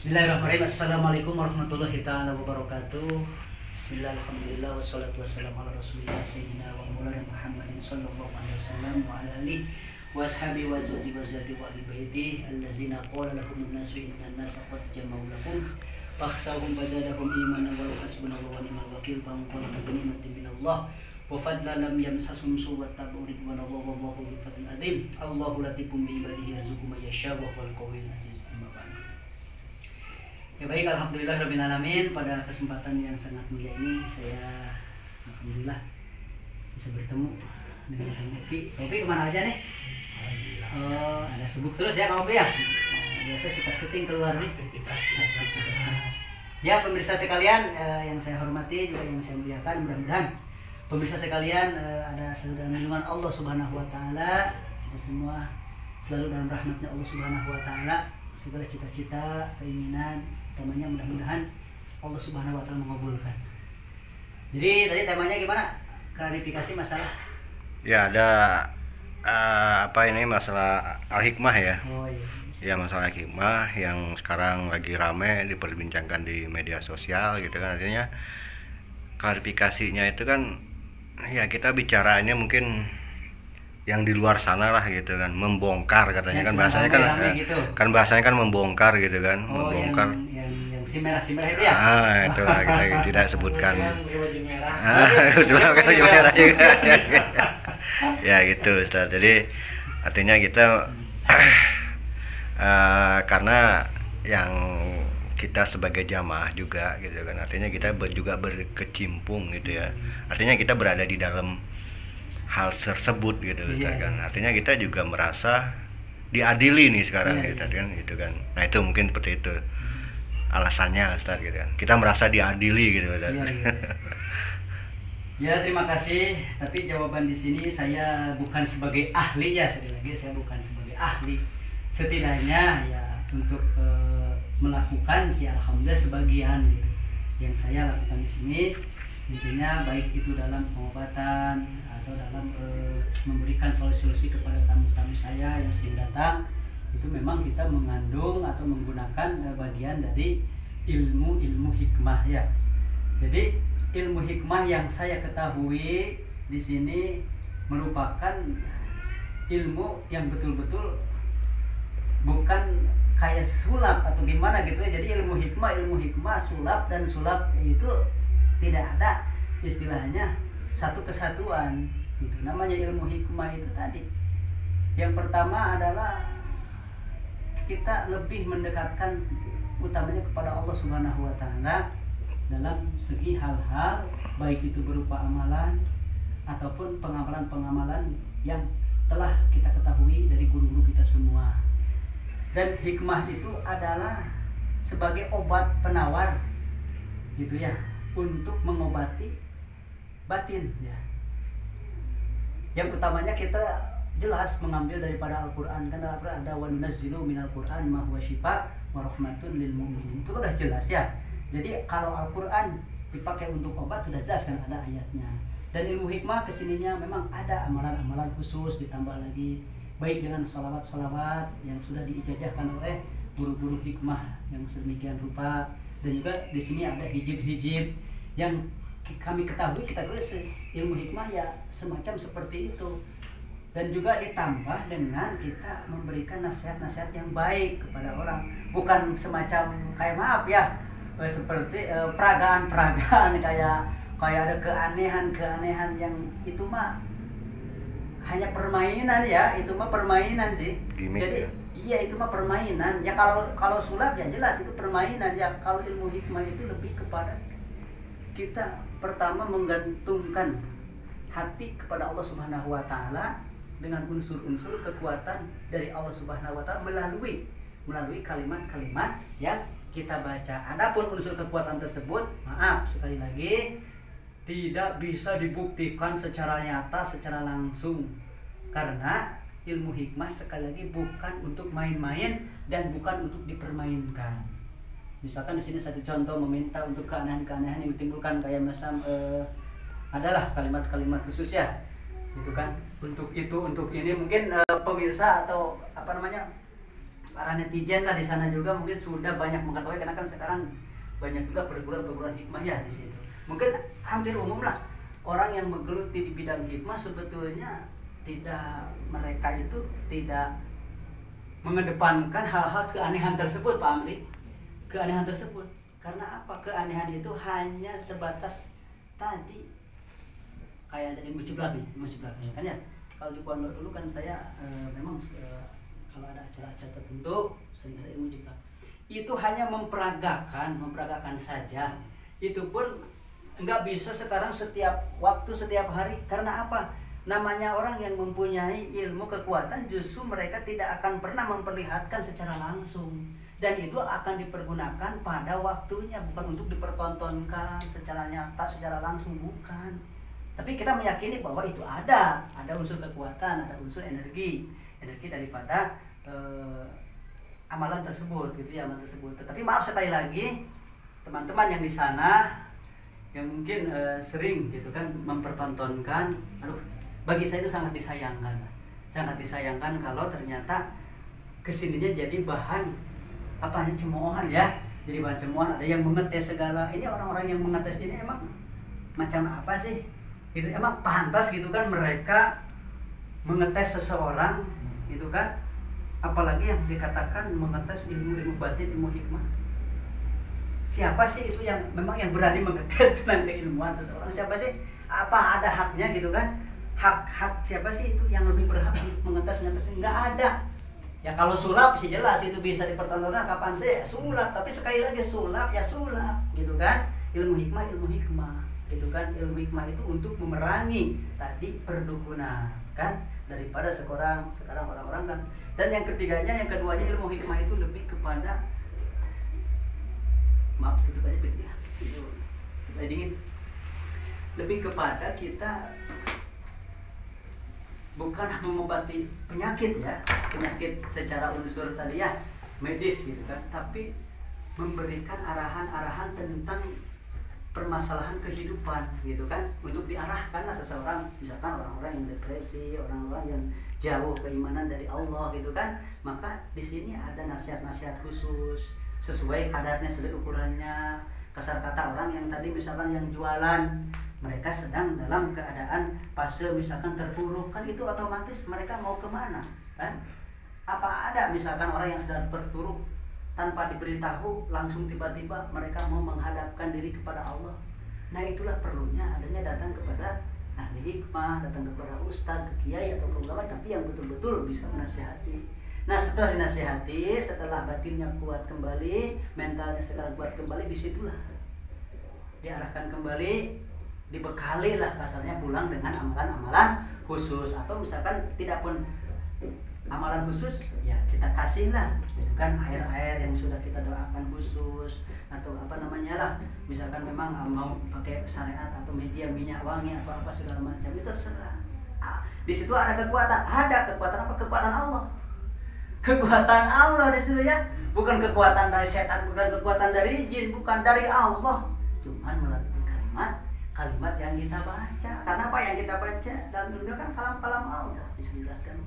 Bismillahirrahmanirrahim. Assalamualaikum warahmatullahi ta'ala wabarakatuh. Bismillah, alhamdulillah, wassalatu wassalamu ala rasulillah sayyidina wa maulana Muhammadin sallallahu alaihi wasallam wa ala alihi wa ashabihi wa zawji wa zati wa ahli baiti allazina qala lahum an-nasu inna an-nasa qad jama'u lakum fakhshawhum fazadahum imanan wa hasbunallahu wa ni'mal wakil fanqalabu bi ni'matin minallah wa fadlan lam yamsasum su'un wattabu ridwanallahi wallahu dzul fadlil adzim. Allahu latifum bi ibadihi yarzuqu man yasha wa huwal qawiyul aziz. Ya baik, alhamdulillah rabbil alamin. Pada kesempatan yang sangat mulia ini saya alhamdulillah bisa bertemu dengan Kang Opi. Opi kemana aja nih? Oh, ada sibuk terus ya Kang Opi ya? Biasa suka syuting keluar nih. Ya pemirsa sekalian yang saya hormati juga yang saya muliakan, mudah-mudahan pemirsa sekalian ada selalu dalam lindungan Allah Subhanahu wa taala. Kita semua selalu dalam rahmatnya Allah Subhanahu wa taala. Segala cita-cita, keinginan temanya mudah-mudahan Allah Subhanahu wa taala mengabulkan. Jadi tadi temanya gimana? Klarifikasi masalah. Ya ada ini masalah al-hikmah ya. Oh iya. Ya masalah hikmah yang sekarang lagi rame diperbincangkan di media sosial gitu kan. Artinya klarifikasinya itu kan ya kita bicaranya mungkin yang di luar sana lah gitu kan, membongkar katanya kan bahasanya kan gitu. Kan bahasanya kan membongkar gitu kan. Oh, membongkar yang si merah itu ya. Itu lah kita tidak sebutkan. Ya gitu Ustaz. Jadi artinya kita karena yang kita sebagai jamaah juga gitu kan, artinya kita juga berkecimpung gitu ya. Artinya kita berada di dalam hal tersebut gitu kan. Artinya kita juga merasa diadili nih sekarang gitu kan. Nah itu mungkin seperti itu alasannya Ustaz gitu kan. Kita merasa diadili gitu Ustaz. Ya terima kasih. Tapi jawaban di sini saya bukan sebagai ahli ya, sekali lagi saya bukan sebagai ahli. Setidaknya ya untuk melakukan sih alhamdulillah sebagian gitu. Yang saya lakukan di sini intinya baik itu dalam pengobatan atau dalam memberikan solusi-solusi kepada tamu-tamu saya yang sering datang, itu memang kita mengandung atau menggunakan bagian dari ilmu hikmah ya. Jadi ilmu hikmah yang saya ketahui di sini merupakan ilmu yang betul-betul bukan kayak sulap atau gimana gitu ya. Jadi ilmu hikmah sulap dan sulap itu tidak ada istilahnya satu kesatuan gitu. Namanya ilmu hikmah itu tadi yang pertama adalah kita lebih mendekatkan utamanya kepada Allah Subhanahu wa taala dalam segi hal-hal baik itu berupa amalan ataupun pengamalan-pengamalan yang telah kita ketahui dari guru-guru kita semua. Dan hikmah itu adalah sebagai obat penawar gitu ya, untuk mengobati batin ya. Yang utamanya kita jelas mengambil daripada Al-Qur'an, kan Al-Qur'an ada wa nunazzilu minal Qur'an ma huwa syifaa wa rahmatun lil mu'minin. Itu udah jelas ya. Jadi kalau Al-Qur'an dipakai untuk obat sudah jelas kan ada ayatnya. Dan ilmu hikmah kesininya memang ada amalan-amalan khusus ditambah lagi baik dengan sholawat-sholawat yang sudah diijazahkan oleh guru-guru hikmah yang sedemikian rupa. Dan juga di sini ada hijib-hijib yang kami ketahui, kita tulis ilmu hikmah ya semacam seperti itu. Dan juga ditambah dengan kita memberikan nasihat-nasihat yang baik kepada orang, bukan semacam kayak maaf ya seperti peragaan-peragaan kayak ada keanehan yang itu mah hanya permainan ya, itu mah permainan sih. Gimik, jadi ya? Iya itu mah permainan ya. Kalau sulap ya jelas itu permainan ya. Kalau ilmu hikmah itu lebih kepada kita pertama menggantungkan hati kepada Allah Subhanahu wa taala dengan unsur-unsur kekuatan dari Allah Subhanahu wa taala melalui kalimat-kalimat yang kita baca. Adapun unsur kekuatan tersebut, maaf sekali lagi, tidak bisa dibuktikan secara nyata, secara langsung. Karena ilmu hikmah sekali lagi bukan untuk main-main dan bukan untuk dipermainkan. Misalkan di sini satu contoh meminta untuk keanehan-keanehan yang ditimbulkan kayak macam adalah kalimat-kalimat khusus ya, gitu kan. Untuk itu, untuk ini mungkin pemirsa atau para netizen lah di sana juga mungkin sudah banyak mengetahui, karena kan sekarang banyak juga perguruan-perguruan hikmah ya di situ. Mungkin hampir umum lah orang yang menggeluti di bidang hikmah sebetulnya mereka itu tidak mengedepankan hal-hal keanehan tersebut, Pak Amri. Keanehan tersebut. Karena apa? Keanehan itu hanya sebatas tadi kayak ilmu jibril kan ya. Kalau di pondok dulu kan saya memang kalau ada acara-acara tertentu sering ada ilmu jibril. Itu hanya memperagakan saja. Itu pun nggak bisa sekarang setiap waktu, setiap hari. Karena apa? Namanya orang yang mempunyai ilmu kekuatan justru mereka tidak akan pernah memperlihatkan secara langsung, dan itu akan dipergunakan pada waktunya, bukan untuk dipertontonkan secara nyata, secara langsung, bukan. Tapi kita meyakini bahwa itu ada unsur kekuatan, ada unsur energi daripada amalan tersebut gitu ya, amalan tersebut. Tetapi maaf sekali lagi teman-teman yang di sana yang mungkin sering gitu kan mempertontonkan, bagi saya itu sangat disayangkan kalau ternyata kesininya jadi bahan cemoohan ya, jadi bahan cemoohan. Ada yang mengetes segala, ini orang-orang yang mengetes ini emang macam apa sih? Itu emang pantas gitu kan mereka mengetes seseorang gitu kan, apalagi yang dikatakan mengetes ilmu batin, ilmu hikmah. Siapa sih itu yang memang yang berani mengetes tentang keilmuan seseorang? Siapa sih? Apa ada haknya gitu kan? Hak siapa sih itu yang lebih berhak mengetes? Nggak ada. Ya kalau sulap sih jelas itu bisa dipertontonkan kapan sih sulap, tapi sekali lagi sulap ya sulap gitu kan. Ilmu hikmah gitu kan. Ilmu hikmah itu untuk memerangi tadi perdukunan kan, daripada sekarang orang-orang kan. Dan yang keduanya ilmu hikmah itu lebih kepada, maaf tutup aja pintu ya, itu dingin, lebih kepada kita bukan mengobati penyakit secara unsur tadi ya, medis gitu kan, tapi memberikan arahan-arahan tentang permasalahan kehidupan gitu kan, untuk diarahkan lah seseorang, misalkan orang-orang yang depresi, orang-orang yang jauh keimanan dari Allah gitu kan, maka di sini ada nasihat-nasihat khusus sesuai kadarnya, sesuai ukurannya. Kasar kata orang yang tadi misalkan yang jualan, mereka sedang dalam keadaan fase misalkan terpuruk kan, itu otomatis mereka mau kemana kan? Apa ada misalkan orang yang sedang terpuruk tanpa diberitahu langsung tiba-tiba mereka mau menghadapkan diri kepada Allah? Nah itulah perlunya adanya datang kepada ahli hikmah, datang kepada ustadz, ke kiai atau ke ulama, tapi yang betul-betul bisa menasihati. Nah setelah dinasihati, setelah batinnya kuat kembali, mentalnya sekarang kuat kembali, disitulah diarahkan kembali, dibekali lah kasarnya pulang dengan amalan-amalan khusus, atau misalkan tidak pun amalan khusus ya kita kasih lah gitu kan, air-air yang sudah kita doakan khusus, atau misalkan memang mau pakai syariat atau media minyak wangi atau apa segala macam, itu terserah. Di situ ada kekuatan apa? Kekuatan Allah. Kekuatan Allah di situ ya, bukan kekuatan dari setan, bukan kekuatan dari jin, bukan dari Allah, cuman melalui kalimat yang kita baca. Karena apa yang kita baca dalam dunia kan kalam-kalam Allah, bisa dijelaskan.